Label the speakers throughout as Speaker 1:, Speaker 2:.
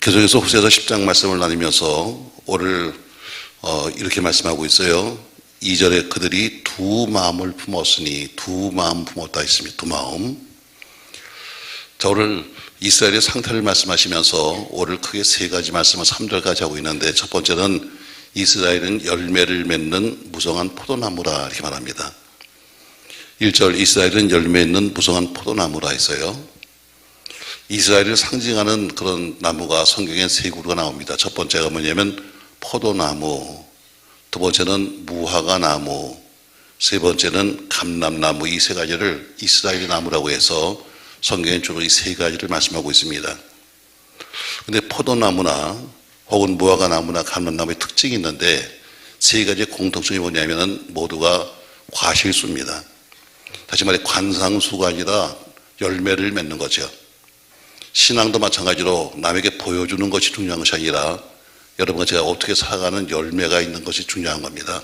Speaker 1: 계속해서 후세서 10장 말씀을 나누면서 오늘 이렇게 말씀하고 있어요. 2절에 그들이 두 마음을 품었으니, 두 마음 품었다 했습니다. 두 마음. 자, 오늘 이스라엘의 상태를 말씀하시면서 오늘 크게 세 가지 말씀을 3절까지 하고 있는데, 첫 번째는 이스라엘은 열매를 맺는 무성한 포도나무라 이렇게 말합니다. 1절 이스라엘은 열매 있는 무성한 포도나무라 했어요. 이스라엘을 상징하는 그런 나무가 성경엔 세 그루가 나옵니다. 첫 번째가 뭐냐면 포도나무, 두 번째는 무화과 나무, 세 번째는 감람나무. 이 세 가지를 이스라엘의 나무라고 해서 성경엔 주로 이 세 가지를 말씀하고 있습니다. 근데 포도나무나 혹은 무화과 나무나 감람나무의 특징이 있는데, 세 가지의 공통점이 뭐냐면 모두가 과실수입니다. 다시 말해 관상수가 아니라 열매를 맺는 거죠. 신앙도 마찬가지로 남에게 보여주는 것이 중요한 것이 아니라 여러분과 제가 어떻게 살아가는 열매가 있는 것이 중요한 겁니다.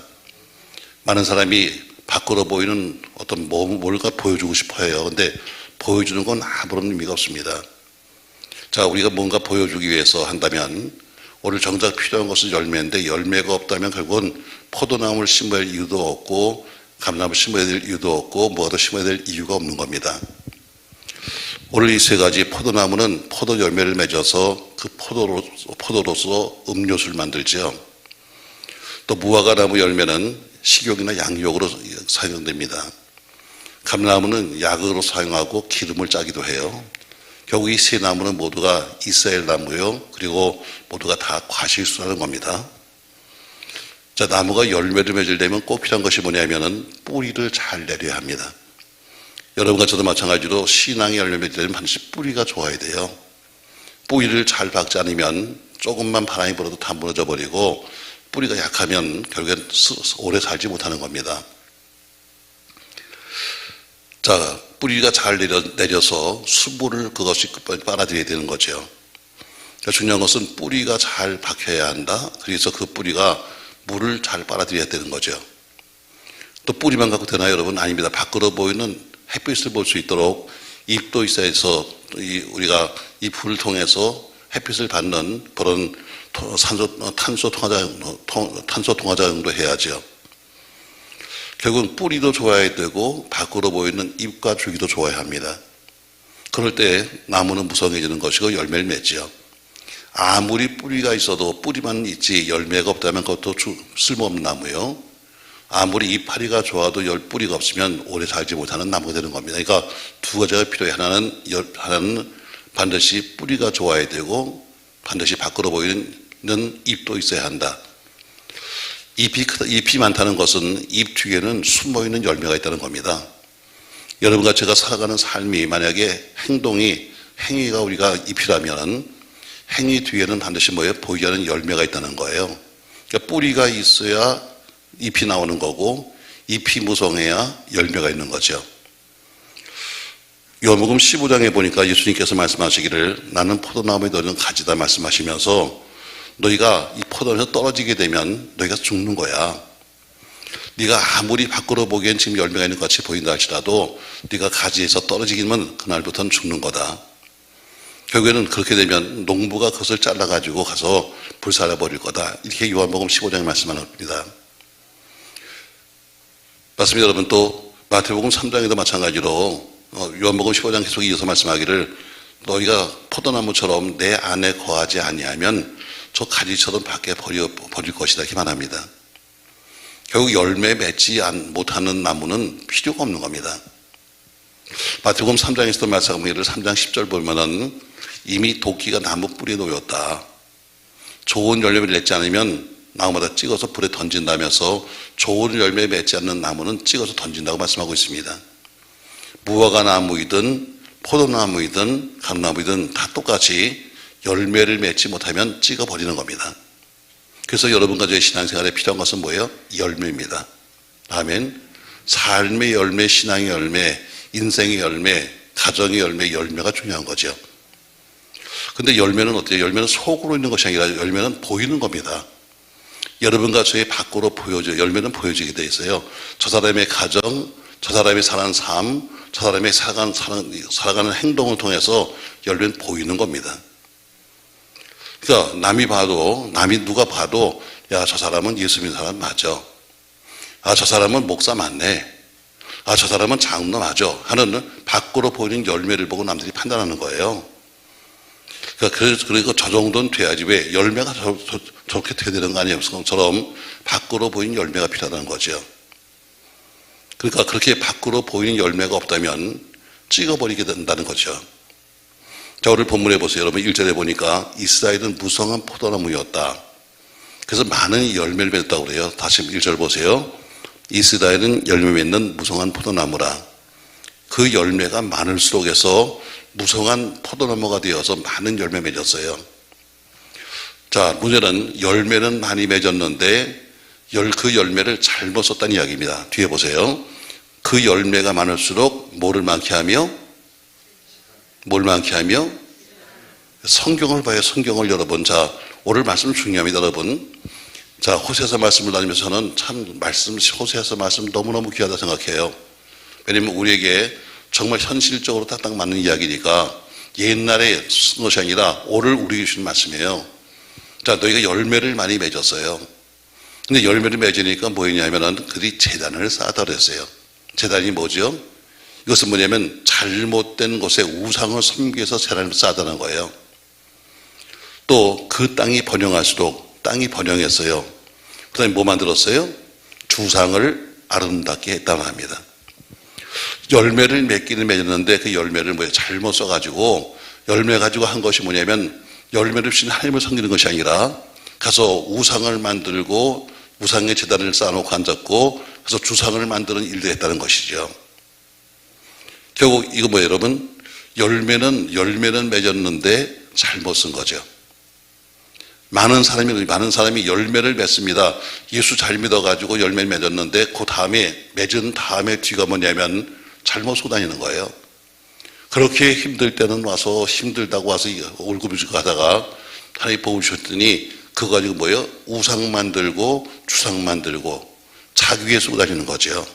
Speaker 1: 많은 사람이 밖으로 보이는 어떤 뭔가 보여주고 싶어 해요. 근데 보여주는 건 아무런 의미가 없습니다. 자, 우리가 뭔가 보여주기 위해서 한다면 오늘 정작 필요한 것은 열매인데, 열매가 없다면 결국은 포도나무를 심어야 할 이유도 없고 감람을 심어야 될 이유도 없고 무화과도 심어야 될 이유가 없는 겁니다. 오늘 이 세 가지 포도나무는 포도 열매를 맺어서 그 포도로서 음료수를 만들죠. 또 무화과 나무 열매는 식용이나 양육으로 사용됩니다. 감나무는 약으로 사용하고 기름을 짜기도 해요. 결국 이 세 나무는 모두가 이스라엘 나무요, 그리고 모두가 다 과실수라는 겁니다. 자, 나무가 열매를 맺으려면 꼭 필요한 것이 뭐냐면은 뿌리를 잘 내려야 합니다. 여러분과 저도 마찬가지로 신앙의 열매를 맺으려면 반드시 뿌리가 좋아야 돼요. 뿌리를 잘 박지 않으면 조금만 바람이 불어도 다 무너져 버리고, 뿌리가 약하면 결국엔 오래 살지 못하는 겁니다. 자, 뿌리가 잘 내려서 수분을 그것이 빨아들여야 되는 거죠. 그러니까 중요한 것은 뿌리가 잘 박혀야 한다. 그래서 그 뿌리가 물을 잘 빨아들여야 되는 거죠. 또 뿌리만 갖고 되나요, 여러분? 아닙니다. 밖으로 보이는 햇빛을 볼 수 있도록 잎도 있어야 해서 우리가 잎을 통해서 햇빛을 받는 그런 탄소 통화작용도 해야죠. 결국은 뿌리도 좋아야 되고 밖으로 보이는 잎과 줄기도 좋아야 합니다. 그럴 때 나무는 무성해지는 것이고 열매를 맺죠. 아무리 뿌리가 있어도 뿌리만 있지 열매가 없다면 그것도 쓸모없는 나무예요. 아무리 이파리가 좋아도 뿌리가 없으면 오래 살지 못하는 나무가 되는 겁니다. 그러니까 두 가지가 필요해요. 하나는 반드시 뿌리가 좋아야 되고 반드시 밖으로 보이는 잎도 있어야 한다. 잎이 많다는 것은 잎 뒤에는 숨어있는 열매가 있다는 겁니다. 여러분과 제가 살아가는 삶이 만약에 행위가 우리가 잎이라면 행위 뒤에는 반드시 뭐예요? 보이지 않는 열매가 있다는 거예요. 그러니까 뿌리가 있어야 잎이 나오는 거고, 잎이 무성해야 열매가 있는 거죠. 요한복음 15장에 보니까 예수님께서 말씀하시기를 나는 포도나무에 너는 가지다 말씀하시면서 너희가 이 포도나무에서 떨어지게 되면 너희가 죽는 거야. 네가 아무리 밖으로 보기엔 지금 열매가 있는 것 같이 보인다 할지라도 네가 가지에서 떨어지기면 그날부터는 죽는 거다. 결국에는 그렇게 되면 농부가 그것을 잘라가지고 가서 불살라버릴 거다. 이렇게 요한복음 15장에 말씀합니다. 맞습니다, 여러분. 또 마태복음 3장에도 마찬가지로 요한복음 15장 계속 이어서 말씀하기를 너희가 포도나무처럼 내 안에 거하지 아니하면 저 가지처럼 밖에 버릴 것이다 이렇게 말합니다. 결국 열매 맺지 못하는 나무는 필요가 없는 겁니다. 마태복음 3장에서도 말씀하기를 3장 10절 보면은 이미 도끼가 나무 뿌리에 놓였다. 좋은 열매를 맺지 않으면 나무마다 찍어서 불에 던진다면서 좋은 열매 맺지 않는 나무는 찍어서 던진다고 말씀하고 있습니다. 무화과 나무이든 포도나무이든 감나무이든 다 똑같이 열매를 맺지 못하면 찍어버리는 겁니다. 그래서 여러분과 저의 신앙생활에 필요한 것은 뭐예요? 열매입니다. 아멘. 삶의 열매, 신앙의 열매, 인생의 열매, 가정의 열매, 열매가 중요한 거죠. 근데 열매는 어때요? 열매는 속으로 있는 것이 아니라 열매는 보이는 겁니다. 여러분과 저의 밖으로 열매는 보여지게 돼 있어요. 저 사람의 가정, 저 사람이 사는 삶, 저 사람이 살아가는 행동을 통해서 열매는 보이는 겁니다. 그러니까 남이 누가 봐도 야, 저 사람은 예수 믿는 사람 맞아. 아, 저 사람은 목사 맞네. 아, 저 사람은 장로 맞아. 하는 밖으로 보이는 열매를 보고 남들이 판단하는 거예요. 그러니까 저 정도는 돼야지 왜 열매가 저렇게 돼야 되는 거 아니에요? 그것처럼 밖으로 보이는 열매가 필요하다는 거죠. 그러니까 그렇게 밖으로 보이는 열매가 없다면 찍어버리게 된다는 거죠. 자, 오늘 본문에 보세요. 여러분 1절에 보니까 이스라엘은 무성한 포도나무였다. 그래서 많은 열매를 맺었다고 그래요. 다시 1절 보세요. 이스라엘은 열매 맺는 무성한 포도나무라. 그 열매가 많을수록 해서 무성한 포도나무가 되어서 많은 열매 맺었어요. 자, 문제는 열매는 많이 맺었는데 그 열매를 잘못 썼다는 이야기입니다. 뒤에 보세요. 그 열매가 많을수록 뭐를 많게 하며? 뭘 많게 하며? 성경을 봐요. 성경을 여러분. 자, 오늘 말씀 중요합니다, 여러분. 자, 호세아서 말씀을 나누면서 저는 참 호세아서 말씀 너무너무 귀하다 생각해요. 왜냐면 우리에게 정말 현실적으로 딱딱 맞는 이야기니까 옛날에 쓴 것이 아니라 오늘 우리에게 주신 말씀이에요. 자, 너희가 열매를 많이 맺었어요. 근데 열매를 맺으니까 뭐였냐면은 그들이 제단을 쌓았다 그랬어요. 제단이 뭐죠? 이것은 뭐냐면 잘못된 곳에 우상을 섬기해서 제단을 쌓았다는 거예요. 또 그 땅이 번영할수록 땅이 번영했어요. 그 다음에 뭐 만들었어요? 주상을 아름답게 했다고 합니다. 열매를 맺기는 맺었는데 그 열매를 잘못 써가지고 열매 가지고 한 것이 뭐냐면 열매를 주신 하나님을 섬기는 것이 아니라 가서 우상을 만들고 우상의 제단을 쌓아놓고 앉았고 그래서 주상을 만드는 일도 했다는 것이죠. 결국 이거 뭐예요, 여러분? 열매는 맺었는데 잘못 쓴 거죠. 많은 사람이 열매를 맺습니다. 예수 잘 믿어가지고 열매를 맺었는데 그 다음에 맺은 다음에 뒤가 뭐냐면 잘못 쏘고 다니는 거예요. 그렇게 힘들 때는 와서 힘들다고 와서 울고불고 하다가 하나님 복을 주셨더니 그거 가지고 뭐예요? 우상 만들고 주상 만들고 자기 위에 쏘고 다니는 거죠.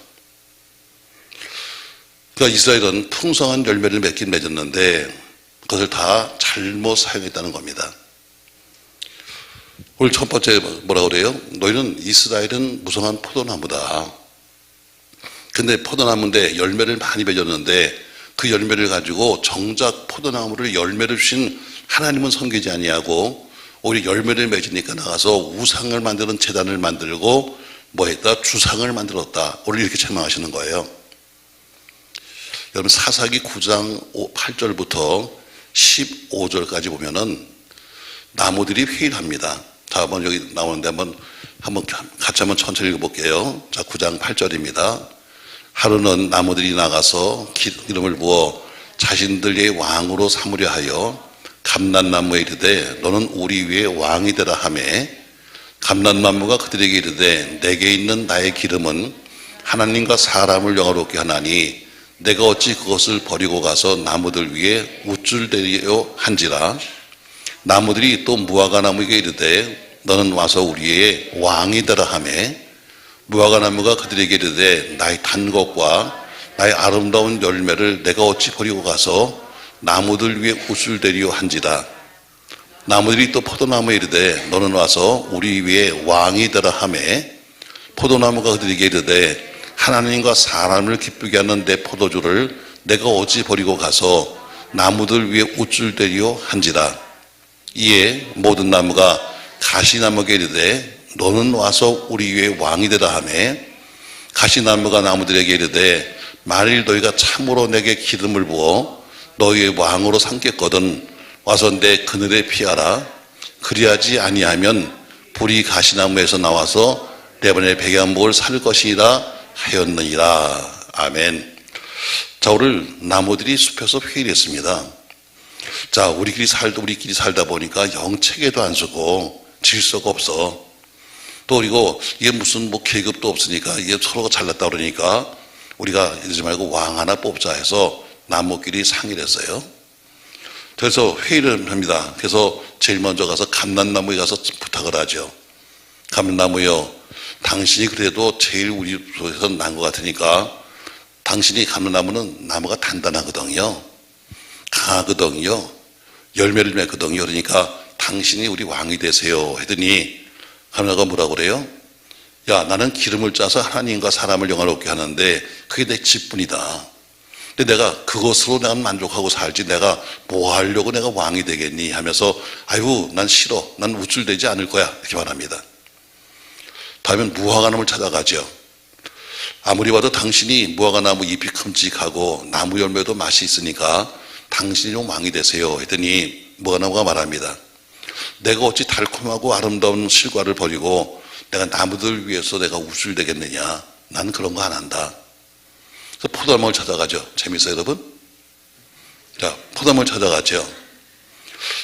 Speaker 1: 그러니까 이스라엘은 풍성한 열매를 맺긴 맺었는데 그것을 다 잘못 사용했다는 겁니다. 오늘 첫 번째 뭐라고 그래요? 너희는 이스라엘은 무성한 포도나무다. 근데 포도나무인데 열매를 많이 맺었는데 그 열매를 가지고 정작 포도나무를 열매를 주신 하나님은 섬기지 아니하고 오히려 열매를 맺으니까 나가서 우상을 만드는 제단을 만들고 뭐 했다? 주상을 만들었다. 오늘 이렇게 책망하시는 거예요. 여러분 사사기 9장 8절부터 15절까지 보면은 나무들이 회의를 합니다. 자, 한번 여기 나오는데 같이 한번 천천히 읽어볼게요. 자, 9장 8절입니다. 하루는 나무들이 나가서 기름을 부어 자신들의 왕으로 삼으려 하여 감람나무에 이르되 너는 우리 위에 왕이 되라 하매 감람나무가 그들에게 이르되 내게 있는 나의 기름은 하나님과 사람을 영화롭게 하나니 내가 어찌 그것을 버리고 가서 나무들 위에 우쭐대려 한지라. 나무들이 또 무화과 나무에게 이르되 너는 와서 우리의 왕이 되라 하매 무화과 나무가 그들에게 이르되 나의 단 것과 나의 아름다운 열매를 내가 어찌 버리고 가서 나무들 위에 우쭐대려 한지라. 나무들이 또 포도나무에 이르되 너는 와서 우리 위에 왕이 되라 하매 포도나무가 그들에게 이르되 하나님과 사람을 기쁘게 하는 내 포도주를 내가 어찌 버리고 가서 나무들 위에 우쭐대려 한지라. 이에 모든 나무가 가시나무에게 이르되 너는 와서 우리 위에 왕이 되라 하매 가시나무가 나무들에게 이르되 만일 너희가 참으로 내게 기름을 부어 너희의 왕으로 삼겠거든 와서 내 그늘에 피하라. 그리하지 아니하면 불이 가시나무에서 나와서 내 번의 백양목을 살 것이라 하였느니라. 아멘. 자, 오늘 나무들이 숲에서 회의를 했습니다. 자, 우리끼리 살다 보니까 영 체계도 안 쓰고 질서가 없어. 또 그리고 이게 무슨 계급도 없으니까 이게 서로가 잘났다 그러니까 우리가 이러지 말고 왕 하나 뽑자 해서 나무끼리 상의를 했어요. 그래서 회의를 합니다. 그래서 제일 먼저 가서 감람나무에 가서 부탁을 하죠. 감람나무요, 당신이 그래도 제일 우리 속에서 난 것 같으니까 당신이 감람나무는 나무가 단단하거든요. 강하거든요. 열매를 맺거든요. 그러니까 당신이 우리 왕이 되세요 했더니 하나가 뭐라고 그래요? 야, 나는 기름을 짜서 하나님과 사람을 영화롭게 하는데 그게 내 직분이다. 근데 내가 그것으로 내가 만족하고 살지 내가 뭐 하려고 내가 왕이 되겠니 하면서 아이고 난 싫어, 난 우쭐대지 않을 거야 이렇게 말합니다. 다음엔 무화과나무를 찾아가죠. 아무리 봐도 당신이 무화과나무 잎이 큼직하고 나무 열매도 맛이 있으니까 당신이 좀 왕이 되세요 했더니 무화과나무가 말합니다. 내가 어찌 달콤하고 아름다운 실과를 버리고 내가 나무들 위해서 내가 우쭐대겠느냐, 난 그런 거 안 한다. 그래서 포도나무를 찾아가죠. 재밌어요 여러분? 자, 포도나무를 찾아가죠.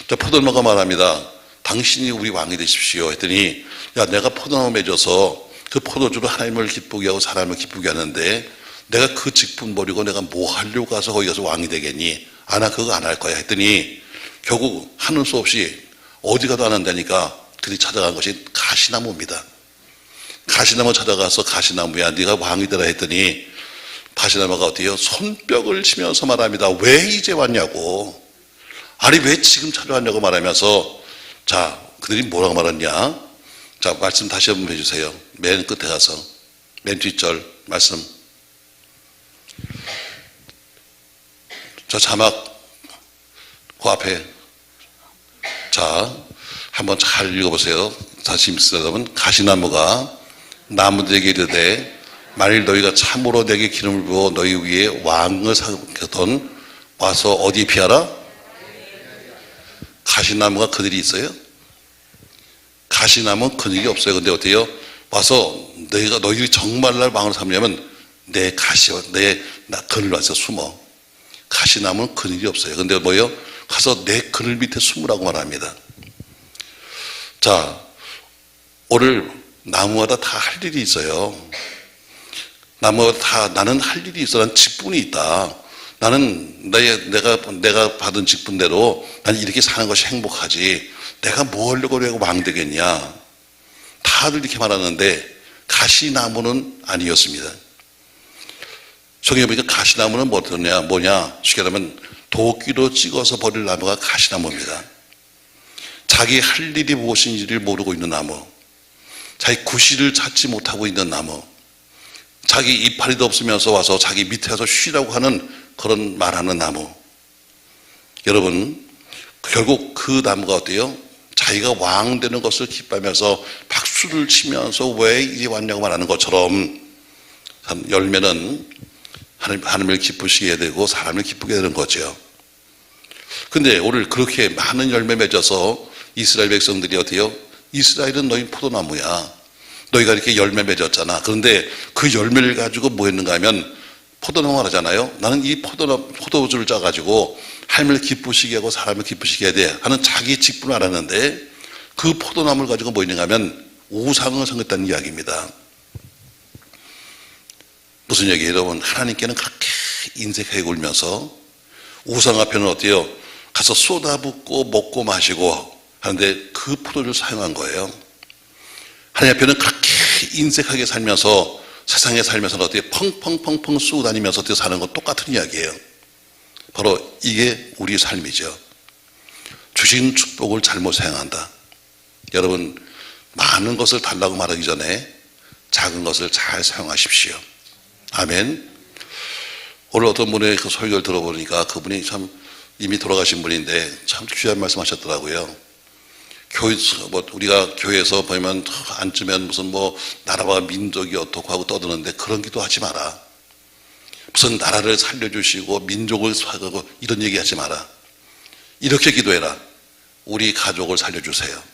Speaker 1: 자, 포도나무가 말합니다. 당신이 우리 왕이 되십시오 했더니 야, 내가 포도나무 맺어서 그 포도주로 하나님을 기쁘게 하고 사람을 기쁘게 하는데 내가 그 직분 버리고 내가 뭐 하려고 가서 거기 가서 왕이 되겠니? 아, 나 그거 안 할 거야 했더니 결국 하는 수 없이 어디 가도 안 한다니까 그들이 찾아간 것이 가시나무입니다. 가시나무 찾아가서 가시나무야 네가 왕이 되라 했더니 가시나무가 어때요? 손뼉을 치면서 말합니다. 왜 이제 왔냐고, 아니 왜 지금 찾아왔냐고 말하면서 자, 그들이 뭐라고 말했냐? 자, 말씀 다시 한번 해주세요. 맨 끝에 가서 맨 뒷절 말씀. 자, 자막 그 앞에 자 한번 잘 읽어보세요. 다시 읽으면 가시나무가 나무들에게 이르되 만일 너희가 참으로 내게 기름을 부어 너희 위에 왕을 삼거든 와서 어디 피하라? 가시나무가 그들이 있어요? 가시나무는 그들이 없어요. 근데 어때요? 와서 너희들이 정말 날 왕으로 삼려면 내 가시와 내 그늘 와서 숨어. 가시나무는 그늘이 없어요. 근데 뭐예요? 가서 내 그늘 밑에 숨으라고 말합니다. 자, 오늘 나무마다 다 할 일이 있어요. 나무마다 다 나는 할 일이 있어. 난 직분이 있다. 나는 내가 받은 직분대로 난 이렇게 사는 것이 행복하지. 내가 뭐 하려고 왕 되겠냐. 다들 이렇게 말하는데 가시나무는 아니었습니다. 성경에 보니까 가시나무는 뭐냐? 쉽게 말하면 도끼로 찍어서 버릴 나무가 가시나무입니다. 자기 할 일이 무엇인지를 모르고 있는 나무, 자기 구실을 찾지 못하고 있는 나무, 자기 이파리도 없으면서 와서 자기 밑에 와서 쉬라고 하는 그런 말하는 나무. 여러분, 결국 그 나무가 어때요? 자기가 왕 되는 것을 기뻐하면서 박수를 치면서 왜 이제 왔냐고 말하는 것처럼 열매는 하나님을 기쁘시게 되고 사람을 기쁘게 되는 거죠. 근데 오늘 그렇게 많은 열매 맺어서 이스라엘 백성들이 어때요? 이스라엘은 너희 포도나무야. 너희가 이렇게 열매 맺었잖아. 그런데 그 열매를 가지고 뭐 했는가 하면 포도나무가 하잖아요. 나는 이 포도주를 짜가지고 하나님을 기쁘시게 하고 사람을 기쁘시게 해야 돼 하는 자기 직분을 알았는데 그 포도나무를 가지고 뭐 했는가 하면 우상을 섬겼다는 이야기입니다. 무슨 얘기예요? 여러분, 하나님께는 그렇게 인색하게 굴면서 우상 앞에는 어때요? 가서 쏟아붓고 먹고 마시고 하는데 그 포도주를 사용한 거예요. 하나님 앞에는 그렇게 인색하게 살면서 세상에 살면서는 어떻게 펑펑펑펑 쏘고 다니면서 어떻게 사는 건 똑같은 이야기예요. 바로 이게 우리 삶이죠. 주신 축복을 잘못 사용한다. 여러분, 많은 것을 달라고 말하기 전에 작은 것을 잘 사용하십시오. 아멘. 오늘 어떤 분의 그 설교를 들어보니까 그분이 참 이미 돌아가신 분인데 참 귀한 말씀 하셨더라고요. 우리가 교회에서 보면 앉으면 무슨 나라와 민족이 어떻고 하고 떠드는데 그런 기도 하지 마라. 무슨 나라를 살려주시고 민족을 살고 이런 얘기 하지 마라. 이렇게 기도해라. 우리 가족을 살려주세요.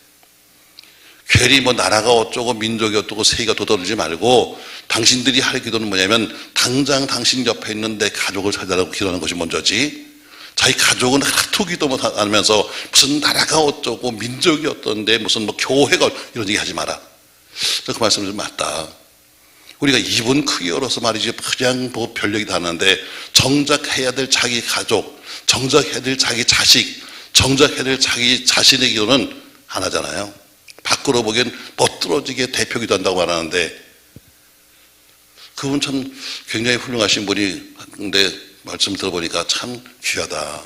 Speaker 1: 괜히 나라가 어쩌고 민족이 어쩌고 세계가 도더르지 말고 당신들이 할 기도는 뭐냐면 당장 당신 옆에 있는 내 가족을 살려달라고 기도하는 것이 먼저지, 자기 가족은 하도 기도 못하면서 무슨 나라가 어쩌고 민족이 어떤데 무슨 교회가 이런 얘기 하지 마라. 그 말씀은 좀 맞다. 우리가 입은 크게 열어서 말이지 그냥 별 얘기 다 하는데 정작 해야 될 자기 가족, 정작 해야 될 자기 자식, 정작 해야 될 자기 자신의 기도는 안 하잖아요. 밖으로 보기엔 멋들어지게 대표 기도한다고 말하는데 그분 참 굉장히 훌륭하신 분이, 근데 말씀 들어보니까 참 귀하다.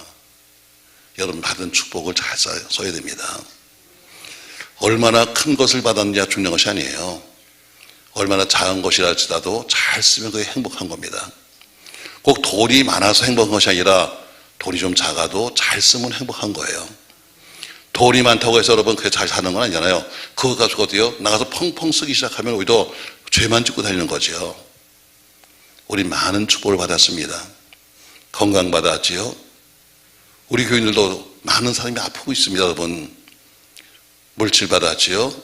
Speaker 1: 여러분 받은 축복을 잘 써야 됩니다. 얼마나 큰 것을 받았느냐 중요한 것이 아니에요. 얼마나 작은 것이라 할지라도 잘 쓰면 그게 행복한 겁니다. 꼭 돈이 많아서 행복한 것이 아니라 돈이 좀 작아도 잘 쓰면 행복한 거예요. 돈이 많다고 해서 여러분 그게 잘 사는 건 아니잖아요. 그거 가지고 어때요? 나가서 펑펑 쓰기 시작하면 오히려 죄만 짓고 다니는 거죠. 우리 많은 축복을 받았습니다. 건강 받았지요. 우리 교인들도 많은 사람이 아프고 있습니다. 여러분 물질 받았지요.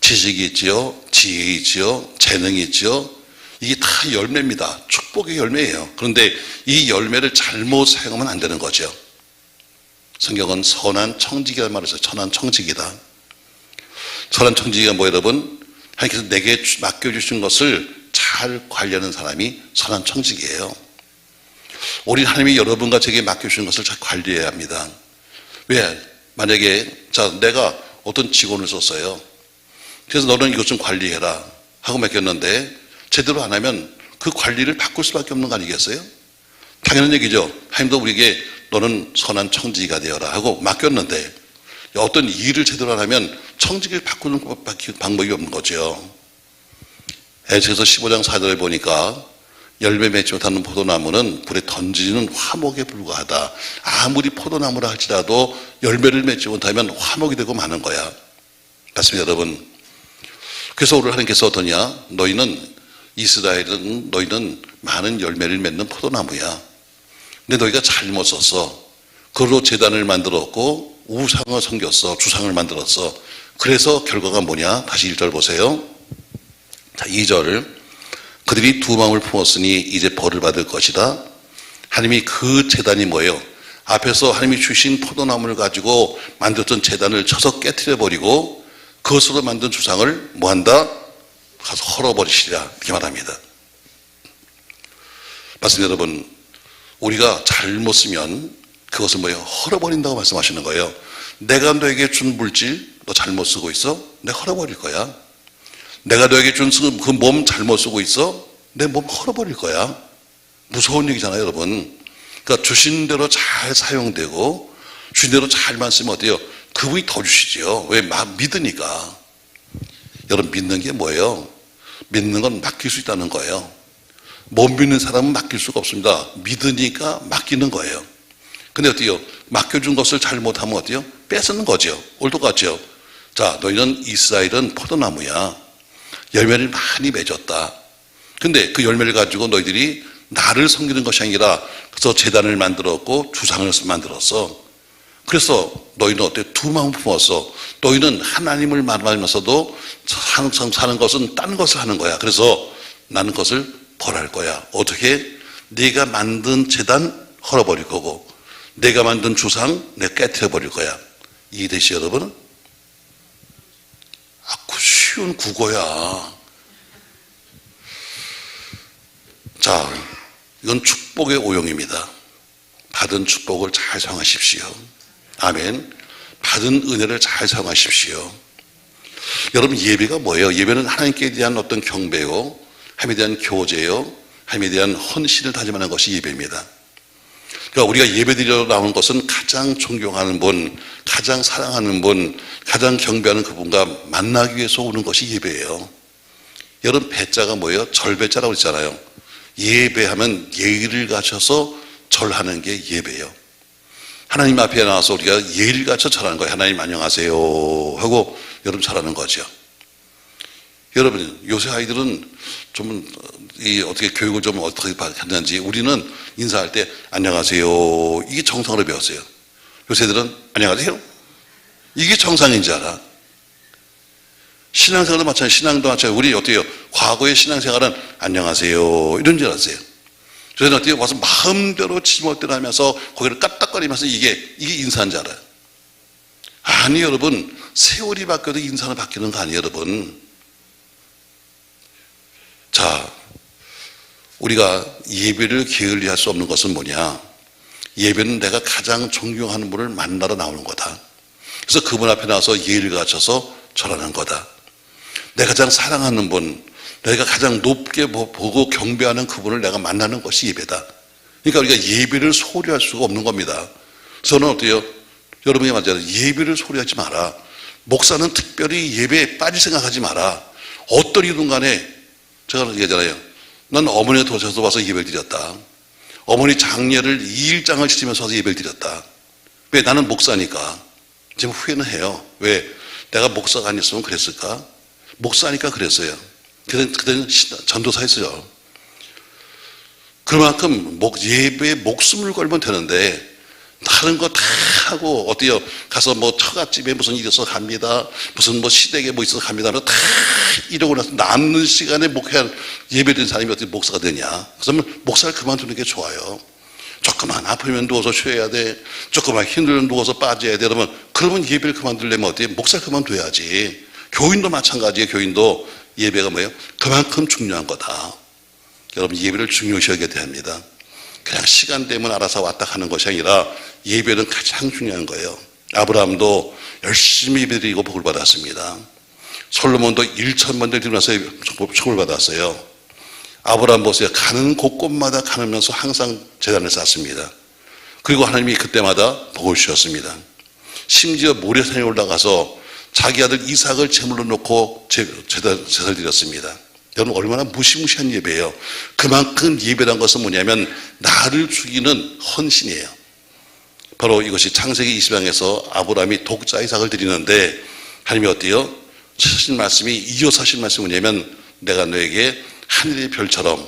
Speaker 1: 지식이 있지요. 지혜 있지요. 재능이 있지요. 이게 다 열매입니다. 축복의 열매예요. 그런데 이 열매를 잘못 사용하면 안 되는 거죠. 성경은 선한 청지기라는 말을 써요. 선한 청지기다. 선한 청지기가 뭐예요, 여러분? 하나님께서 내게 맡겨주신 것을 잘 관리하는 사람이 선한 청지기예요. 우리 하나님이 여러분과 제게 맡겨주신 것을 잘 관리해야 합니다. 왜? 만약에 내가 어떤 직원을 썼어요. 그래서 너는 이것 좀 관리해라 하고 맡겼는데 제대로 안 하면 그 관리를 바꿀 수밖에 없는 거 아니겠어요? 당연한 얘기죠. 하나님도 우리에게 너는 선한 청지기가 되어라 하고 맡겼는데 어떤 일을 제대로 안 하면 청지기를 바꾸는 방법이 없는 거죠. 에스겔서 15장 4절에 보니까 열매 맺지 못하는 포도나무는 불에 던지는 화목에 불과하다. 아무리 포도나무라 할지라도 열매를 맺지 못하면 화목이 되고 마는 거야. 맞습니다, 여러분. 그래서 오늘 하나님께서 어떠냐? 이스라엘은 너희는 많은 열매를 맺는 포도나무야. 근데 너희가 잘못 썼어. 그걸로 제단을 만들었고 우상을 섬겼어. 주상을 만들었어. 그래서 결과가 뭐냐? 다시 1절 보세요. 자, 2절. 그들이 두 마음을 품었으니 이제 벌을 받을 것이다. 하나님이 그 제단이 뭐예요? 앞에서 하나님이 주신 포도나무를 가지고 만들었던 제단을 쳐서 깨트려버리고 그것으로 만든 주상을 뭐한다? 가서 헐어버리시리라 이렇게 말합니다. 맞습니다, 여러분. 우리가 잘못 쓰면 그것을 뭐예요? 헐어버린다고 말씀하시는 거예요. 내가 너에게 준 물질 너 잘못 쓰고 있어? 내가 헐어버릴 거야. 내가 너에게 준 그 몸 잘못 쓰고 있어? 내 몸 헐어버릴 거야. 무서운 얘기잖아요, 여러분. 그러니까 주신 대로 잘 사용되고 주신 대로 잘만 쓰면 어때요? 그분이 더 주시죠. 왜? 믿으니까. 여러분 믿는 게 뭐예요? 믿는 건 맡길 수 있다는 거예요. 못 믿는 사람은 맡길 수가 없습니다. 믿으니까 맡기는 거예요. 근데 어때요? 맡겨준 것을 잘못하면 어때요? 뺏는 거죠. 오늘 똑같죠. 자, 너희는 이스라엘은 포도나무야. 열매를 많이 맺었다. 근데 그 열매를 가지고 너희들이 나를 섬기는 것이 아니라 그래서 제단을 만들었고 주상을 만들었어. 그래서 너희는 어때? 두 마음 품었어. 너희는 하나님을 만나면서도 항상 사는 것은 딴 것을 하는 거야. 그래서 나는 그것을 벌할 거야. 어떻게? 네가 만든 제단 헐어버릴 거고 내가 만든 주상 내가 깨트려 버릴 거야. 이해되시 여러분? 그 쉬운 국어야. 자, 이건 축복의 오용입니다. 받은 축복을 잘 사용하십시오. 아멘. 받은 은혜를 잘 사용하십시오. 여러분 예배가 뭐예요? 예배는 하나님께 대한 어떤 경배요, 하나님에 대한 교제요, 하나님에 대한 헌신을 다짐하는 것이 예배입니다. 그러니까 우리가 예배드리러 나오는 것은 가장 존경하는 분, 가장 사랑하는 분, 가장 경배하는 그분과 만나기 위해서 오는 것이 예배예요. 여러분 배자가 뭐예요? 절배자라고 했잖아요. 예배하면 예의를 갖춰서 절하는 게 예배예요. 하나님 앞에 나와서 우리가 예의를 갖춰 절하는 거예요. 하나님 안녕하세요 하고 여러분 절하는 거죠. 여러분 요새 아이들은 좀 어떻게 교육을 좀 어떻게 받는지 우리는 인사할 때 안녕하세요 이게 정상으로 배웠어요. 요새 애들은 안녕하세요 이게 정상인 줄 알아. 신앙생활도 마찬가지. 신앙도 마찬가지. 우리 어때요? 과거의 신앙생활은 안녕하세요 이런 줄 알았어요. 저희는 어때요? 와서 마음대로 지멋대로 하면서 고개를 까딱거리면서 이게 인사인 줄 알아요. 아니 여러분 세월이 바뀌어도 인사는 바뀌는 거 아니에요 여러분. 자, 우리가 예배를 게을리할 수 없는 것은 뭐냐? 예배는 내가 가장 존경하는 분을 만나러 나오는 거다. 그래서 그분 앞에 나와서 예의를 갖춰서 절하는 거다. 내가 가장 사랑하는 분, 내가 가장 높게 보고 경배하는 그분을 내가 만나는 것이 예배다. 그러니까 우리가 예배를 소홀히 할 수가 없는 겁니다. 저는 어때요? 여러분이 맞아요. 예배를 소홀히 하지 마라. 목사는 특별히 예배에 빠질 생각하지 마라. 어떤 이든 간에 제가 얘기하잖아요. 난 어머니가 도셔서 와서 예배를 드렸다. 어머니 장례를 2일장을 지키면서 와서 예배를 드렸다. 왜? 나는 목사니까. 지금 후회는 해요. 왜? 내가 목사가 아니었으면 그랬을까? 목사니까 그랬어요. 그때는 전도사였어요. 그만큼 예배에 목숨을 걸면 되는데 다른 거 다 하고 어때요? 가서 뭐 처갓집에 무슨 일이 있어서 갑니다. 무슨 뭐 시댁에 뭐 있어서 갑니다. 다 이러고 나서 남는 시간에 목회할 예배드린 사람이 어떻게 목사가 되냐? 그러면 목사를 그만두는 게 좋아요. 조금만 아프면 누워서 쉬어야 돼. 조금만 힘들면 누워서 빠져야 돼. 그러면 예배를 그만두려면 어때요? 목사를 그만둬야지. 교인도 마찬가지예요. 교인도 예배가 뭐예요? 그만큼 중요한 거다. 여러분 예배를 중요시 여겨야 합니다. 그냥 시간 되면 알아서 왔다 가는 것이 아니라 예배는 가장 중요한 거예요. 아브라함도 열심히 예배드리고 복을 받았습니다. 솔로몬도 1,000만 대 드리고 나서 복을 받았어요. 아브라함 보세요. 가는 곳곳마다 가면서 항상 제단을 쌓습니다. 그리고 하나님이 그때마다 복을 주셨습니다. 심지어 모래산에 올라가서 자기 아들 이삭을 제물로 놓고 제사를 드렸습니다. 여러분 얼마나 무시무시한 예배예요. 그만큼 예배란 것은 뭐냐면 나를 죽이는 헌신이에요. 바로 이것이 창세기 20장에서 아브라함이 독자 이삭을 드리는데 하나님이 어때요? 하신 말씀이 이어서 하신 말씀이 뭐냐면 내가 너에게 하늘의 별처럼